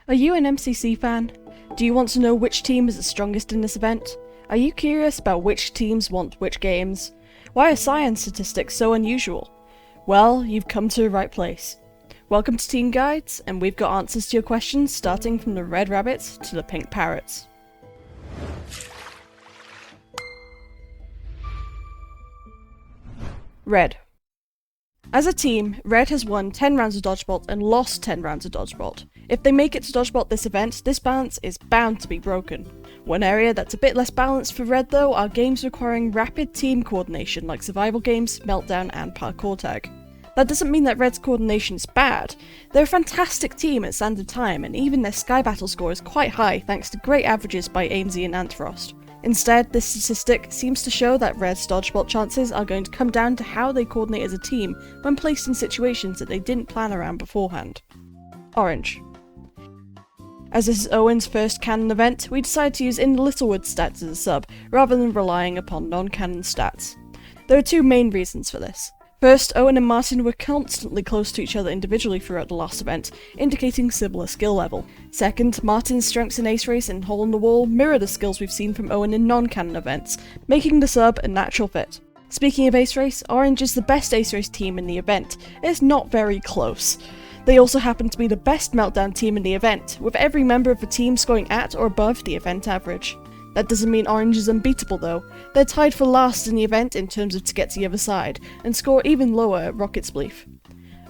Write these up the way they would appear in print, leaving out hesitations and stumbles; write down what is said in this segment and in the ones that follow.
Are you an MCC fan? Do you want to know which team is the strongest in this event? Are you curious about which teams want which games? Why are Cyan statistics so unusual? Well, you've come to the right place. Welcome to Team Guides, and we've got answers to your questions starting from the red rabbits to the pink parrots. Red. As a team, Red has won 10 rounds of Dodgeball and lost 10 rounds of Dodgeball. If they make it to Dodgeball this event, this balance is bound to be broken. One area that's a bit less balanced for Red though are games requiring rapid team coordination like survival games, meltdown and parkour tag. That doesn't mean that Red's coordination is bad. They're a fantastic team at Sands of Time, and even their Sky Battle score is quite high thanks to great averages by Aimsey and Antfrost. Instead, this statistic seems to show that Red's dodgeball chances are going to come down to how they coordinate as a team when placed in situations that they didn't plan around beforehand. Orange. As this is Owen's first canon event, we decided to use In the Littlewood stats as a sub, rather than relying upon non-canon stats. There are two main reasons for this. First, Owen and Martin were constantly close to each other individually throughout the last event, indicating similar skill level. Second, Martin's strengths in Ace Race and Hole in the Wall mirror the skills we've seen from Owen in non-canon events, making the sub a natural fit. Speaking of Ace Race, Orange is the best Ace Race team in the event. It's not very close. They also happen to be the best Meltdown team in the event, with every member of the team scoring at or above the event average. That doesn't mean Orange is unbeatable though. They're tied for last in the event in terms of to get to the other side, and score even lower at Rocket's Belief.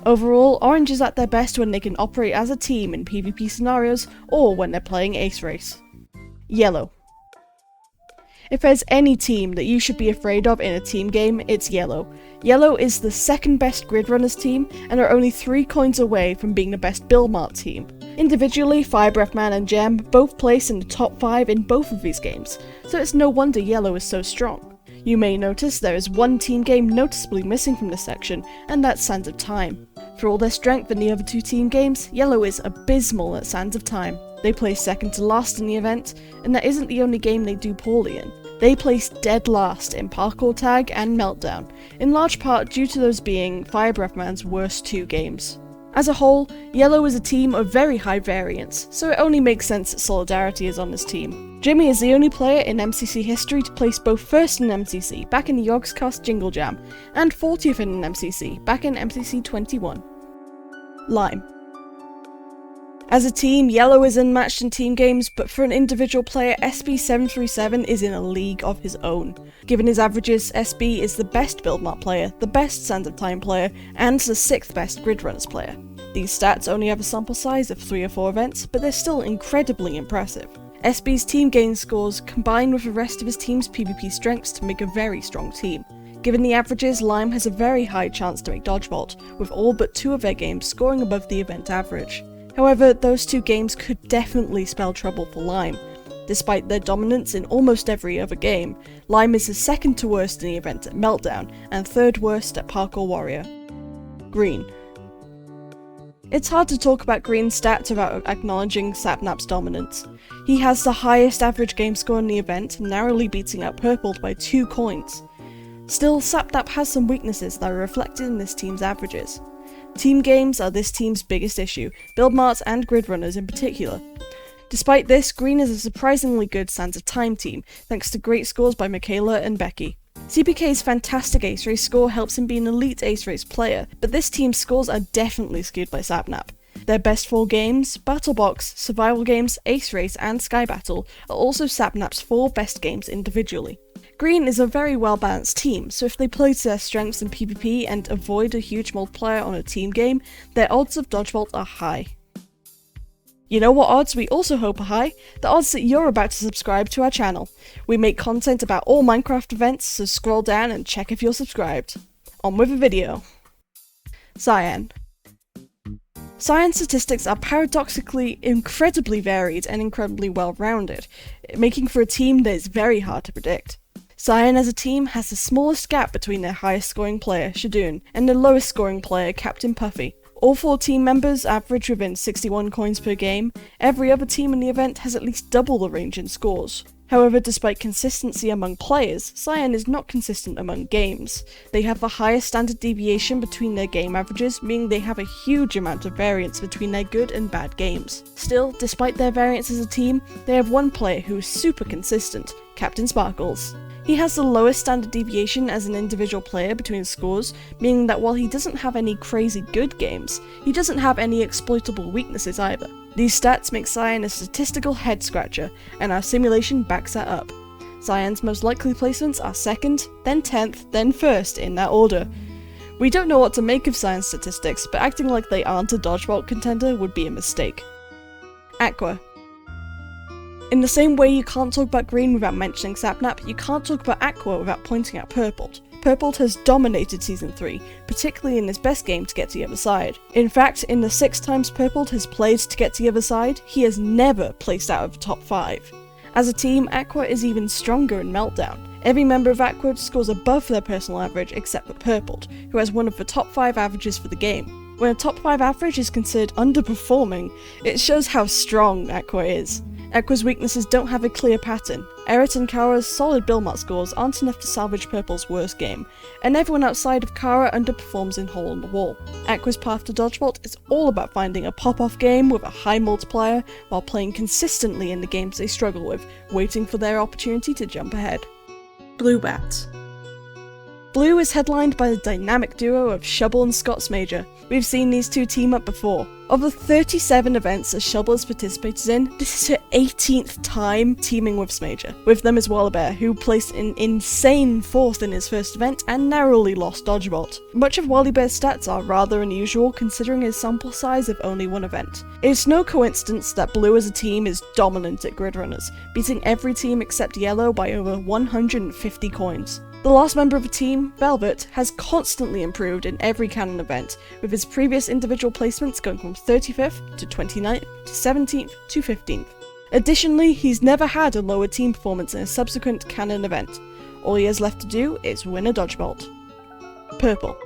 Overall, Orange is at their best when they can operate as a team in PvP scenarios, or when they're playing Ace Race. Yellow. If there's any team that you should be afraid of in a team game, it's Yellow. Yellow is the second best Grid Runners team, and are only 3 coins away from being the best Build Mart team. Individually, Firebreathman and Gem both place in the top 5 in both of these games, so it's no wonder Yellow is so strong. You may notice there is one team game noticeably missing from this section, and that's Sands of Time. For all their strength in the other 2 team games, Yellow is abysmal at Sands of Time. They place second to last in the event, and that isn't the only game they do poorly in. They placed dead last in Parkour Tag and Meltdown, in large part due to those being Firebreathman's worst 2 games. As a whole, Yellow is a team of very high variance, so it only makes sense that Solidarity is on this team. Jimmy is the only player in MCC history to place both first in MCC back in the Yogscast Jingle Jam, and 40th in MCC back in MCC 21. Lime. As a team, Yellow is unmatched in team games, but for an individual player, SB737 is in a league of his own. Given his averages, SB is the best Build Mart player, the best Sands of Time player, and the 6th best Grid Runners player. These stats only have a sample size of 3 or 4 events, but they're still incredibly impressive. SB's team gain scores combine with the rest of his team's PvP strengths to make a very strong team. Given the averages, Lime has a very high chance to make Dodgeball, with all but 2 of their games scoring above the event average. However, those 2 games could definitely spell trouble for Lime. Despite their dominance in almost every other game, Lime is the second to worst in the event at Meltdown, and 3rd worst at Parkour Warrior. Green. It's hard to talk about Green's stats without acknowledging Sapnap's dominance. He has the highest average game score in the event, narrowly beating out Purple by 2 coins. Still, Sapnap has some weaknesses that are reflected in this team's averages. Team games are this team's biggest issue, Build Marts and Grid Runners in particular. Despite this, Green is a surprisingly good Sands of Time team, thanks to great scores by Michaela and Becky. Seapeekay's fantastic Ace Race score helps him be an elite Ace Race player, but this team's scores are definitely skewed by Sapnap. Their best 4 games, Battle Box, Survival Games, Ace Race and Sky Battle, are also Sapnap's 4 best games individually. Green is a very well balanced team, so if they play to their strengths in PvP and avoid a huge multiplier on a team game, their odds of Dodgeball are high. You know what odds we also hope are high? The odds that you're about to subscribe to our channel. We make content about all Minecraft events, so scroll down and check if you're subscribed. On with the video. Cyan. Cyan statistics are paradoxically incredibly varied and incredibly well-rounded, making for a team that is very hard to predict. Cyan as a team has the smallest gap between their highest scoring player, Shadoon, and their lowest scoring player, Captain Puffy. All 4 team members average within 61 coins per game. Every other team in the event has at least double the range in scores. However, despite consistency among players, Cyan is not consistent among games. They have the highest standard deviation between their game averages, meaning they have a huge amount of variance between their good and bad games. Still, despite their variance as a team, they have one player who is super consistent, Captain Sparklez. He has the lowest standard deviation as an individual player between scores, meaning that while he doesn't have any crazy good games, he doesn't have any exploitable weaknesses either. These stats make Cyan a statistical head-scratcher, and our simulation backs that up. Cyan's most likely placements are 2nd, then 10th, then 1st in that order. We don't know what to make of Cyan's statistics, but acting like they aren't a dodgeball contender would be a mistake. Aqua. In the same way you can't talk about green without mentioning Sapnap, you can't talk about Aqua without pointing out Purpled. Purpled has dominated Season 3, particularly in his best game to get to the other side. In fact, in the 6 times Purpled has played to get to the other side, he has never placed out of the top 5. As a team, Aqua is even stronger in Meltdown. Every member of Aqua scores above their personal average except for Purpled, who has one of the top 5 averages for the game. When a top 5 average is considered underperforming, it shows how strong Aqua is. Aqua's weaknesses don't have a clear pattern. Eret and Kara's solid build-mat scores aren't enough to salvage Purple's worst game, and everyone outside of Kara underperforms in Hole in the Wall. Aqua's path to dodgeball is all about finding a pop-off game with a high multiplier while playing consistently in the games they struggle with, waiting for their opportunity to jump ahead. Blue Bat. Blue is headlined by the dynamic duo of Shubble and Scots Major. We've seen these two team up before. Of the 37 events that Shubble has participated in, this is her 18th time teaming with Smager. With them is Wallabear, who placed an insane 4th in his first event and narrowly lost Dodgeball. Much of Wallabear's stats are rather unusual considering his sample size of only one event. It's no coincidence that Blue as a team is dominant at grid runners, beating every team except Yellow by over 150 coins. The last member of the team, Velvet, has constantly improved in every canon event, with his previous individual placements going from 35th to 29th to 17th to 15th. Additionally, he's never had a lower team performance in a subsequent canon event. All he has left to do is win a Dodgeball. Purple.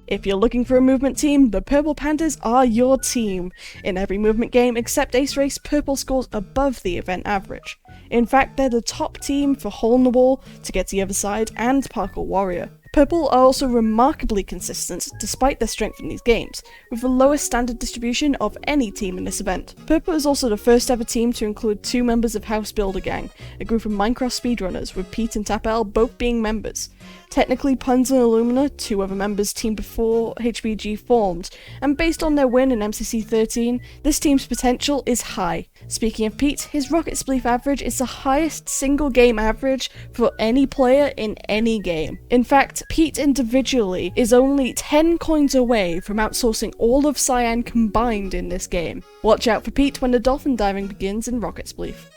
If you're looking for a movement team, the Purple Pandas are your team. In every movement game except Ace Race, Purple scores above the event average. In fact, they're the top team for Hole in the Wall, To Get to the Other Side, and Parkour Warrior. Purple are also remarkably consistent despite their strength in these games, with the lowest standard distribution of any team in this event. Purple is also the first ever team to include 2 members of House Builder Gang, a group of Minecraft speedrunners, with Pete and Tapel both being members. Technically, Puns and Illumina, 2 other members teamed before HBG formed, and based on their win in MCC 13, this team's potential is high. Speaking of Pete, his Rocket Spleef average is the highest single game average for any player in any game. In fact, Pete individually is only 10 coins away from outsourcing all of Cyan combined in this game. Watch out for Pete when the dolphin diving begins in Rocket Spleef.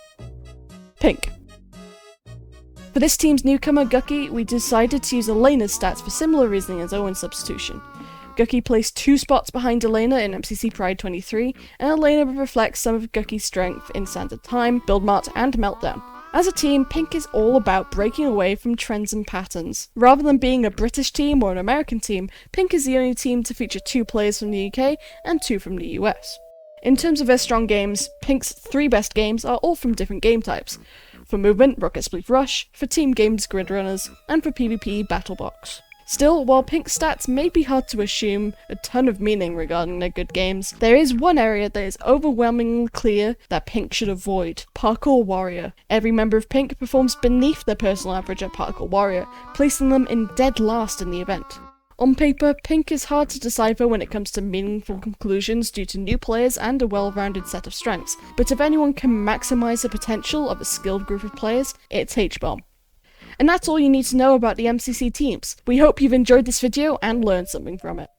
Pink. For this team's newcomer, Gucky, we decided to use Elena's stats for similar reasoning as Owen's substitution. Gucky placed 2 spots behind Elena in MCC Pride 23, and Elena reflects some of Gucky's strength in Standard Time, Build Mart, and Meltdown. As a team, Pink is all about breaking away from trends and patterns. Rather than being a British team or an American team, Pink is the only team to feature 2 players from the UK and 2 from the US. In terms of their strong games, Pink's 3 best games are all from different game types. For movement, Rocket Spleef Rush, for team games, Grid Runners, and for PvP, Battle Box. Still, while Pink's stats may be hard to assume a ton of meaning regarding their good games, there is one area that is overwhelmingly clear that Pink should avoid: Parkour Warrior. Every member of Pink performs beneath their personal average at Parkour Warrior, placing them in dead last in the event. On paper, Pink is hard to decipher when it comes to meaningful conclusions due to new players and a well-rounded set of strengths, but if anyone can maximise the potential of a skilled group of players, it's H-Bomb. And that's all you need to know about the MCC teams. We hope you've enjoyed this video and learned something from it.